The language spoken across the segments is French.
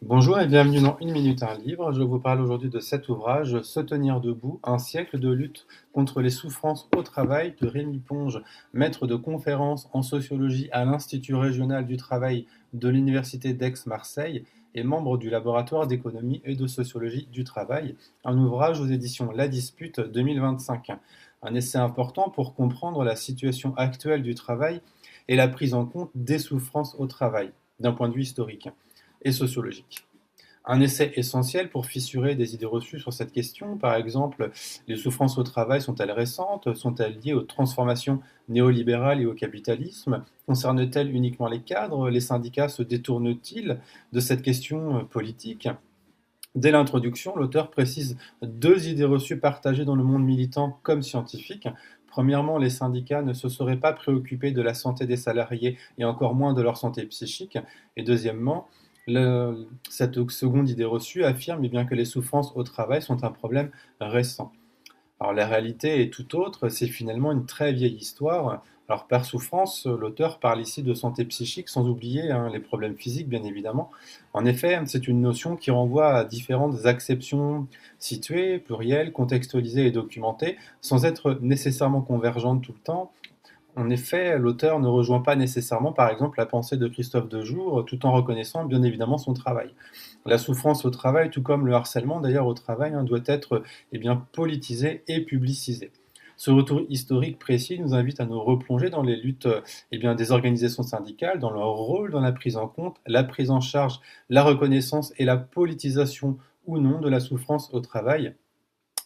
Bonjour et bienvenue dans Une minute un livre. Je vous parle aujourd'hui de cet ouvrage, Se tenir debout, un siècle de lutte contre les souffrances au travail de Rémi Ponge, maître de conférences en sociologie à l'Institut régional du travail de l'Université d'Aix-Marseille et membre du laboratoire d'économie et de sociologie du travail, un ouvrage aux éditions La Dispute 2025. Un essai important pour comprendre la situation actuelle du travail et la prise en compte des souffrances au travail, d'un point de vue historique et sociologique. Un essai essentiel pour fissurer des idées reçues sur cette question. Par exemple, les souffrances au travail sont-elles récentes? Sont-elles liées aux transformations néolibérales et au capitalisme? Concernent-elles uniquement les cadres? Les syndicats se détournent-ils de cette question politique? Dès l'introduction, l'auteur précise deux idées reçues partagées dans le monde militant comme scientifique. Premièrement, les syndicats ne se seraient pas préoccupés de la santé des salariés et encore moins de leur santé psychique. Et deuxièmement, cette seconde idée reçue affirme eh bien, que les souffrances au travail sont un problème récent. Alors la réalité est tout autre, c'est finalement une très vieille histoire. Alors par souffrance, l'auteur parle ici de santé psychique sans oublier les problèmes physiques bien évidemment. En effet, c'est une notion qui renvoie à différentes acceptions situées, plurielles, contextualisées et documentées, sans être nécessairement convergentes tout le temps. En effet, l'auteur ne rejoint pas nécessairement, par exemple, la pensée de Christophe Dejour, tout en reconnaissant bien évidemment son travail. La souffrance au travail, tout comme le harcèlement d'ailleurs au travail, doit être politisé et publicisé. Ce retour historique précis nous invite à nous replonger dans les luttes des organisations syndicales, dans leur rôle dans la prise en compte, la prise en charge, la reconnaissance et la politisation ou non de la souffrance au travail.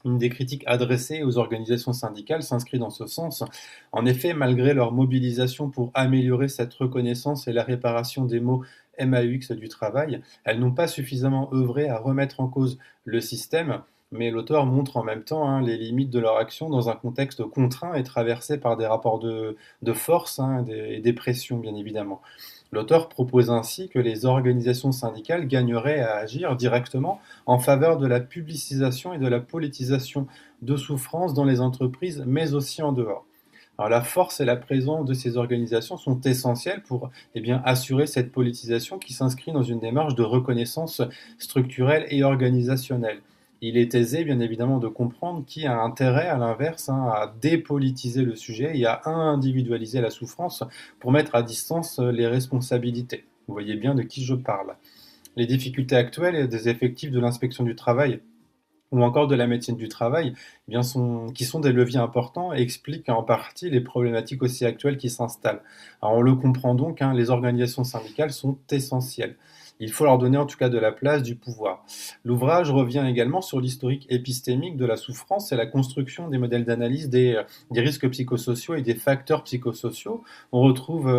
Une des critiques adressées aux organisations syndicales s'inscrit dans ce sens. En effet, malgré leur mobilisation pour améliorer cette reconnaissance et la réparation des maux MAUX du travail, elles n'ont pas suffisamment œuvré à remettre en cause le système, mais l'auteur montre en même temps les limites de leur action dans un contexte contraint et traversé par des rapports de force et des pressions, bien évidemment. L'auteur propose ainsi que les organisations syndicales gagneraient à agir directement en faveur de la publicisation et de la politisation de souffrances dans les entreprises, mais aussi en dehors. Alors la force et la présence de ces organisations sont essentielles pour assurer cette politisation qui s'inscrit dans une démarche de reconnaissance structurelle et organisationnelle. Il est aisé, bien évidemment, de comprendre qui a intérêt, à l'inverse, à dépolitiser le sujet et à individualiser la souffrance pour mettre à distance les responsabilités. Vous voyez bien de qui je parle. Les difficultés actuelles des effectifs de l'inspection du travail ou encore de la médecine du travail, qui sont des leviers importants et expliquent en partie les problématiques aussi actuelles qui s'installent. Alors on le comprend donc, les organisations syndicales sont essentielles. Il faut leur donner en tout cas de la place, du pouvoir. L'ouvrage revient également sur l'historique épistémique de la souffrance et la construction des modèles d'analyse des risques psychosociaux et des facteurs psychosociaux. On retrouve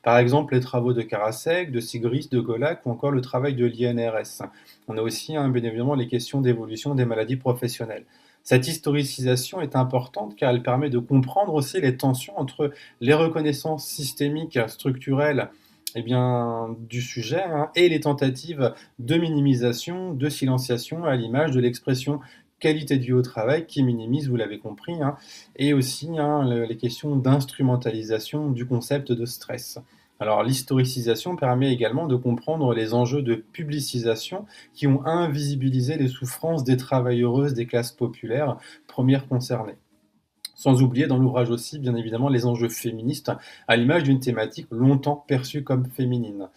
par exemple les travaux de Karasek, de Sigris, de Golak ou encore le travail de l'INRS. On a aussi bien évidemment les questions d'évolution des maladies professionnelles. Cette historicisation est importante car elle permet de comprendre aussi les tensions entre les reconnaissances systémiques, structurelles du sujet et les tentatives de minimisation, de silenciation à l'image de l'expression qualité de vie au travail qui minimise, vous l'avez compris, et aussi les questions d'instrumentalisation du concept de stress. Alors l'historicisation permet également de comprendre les enjeux de publicisation qui ont invisibilisé les souffrances des travailleuses des classes populaires, premières concernées. Sans oublier dans l'ouvrage aussi, bien évidemment, les enjeux féministes, à l'image d'une thématique longtemps perçue comme féminine.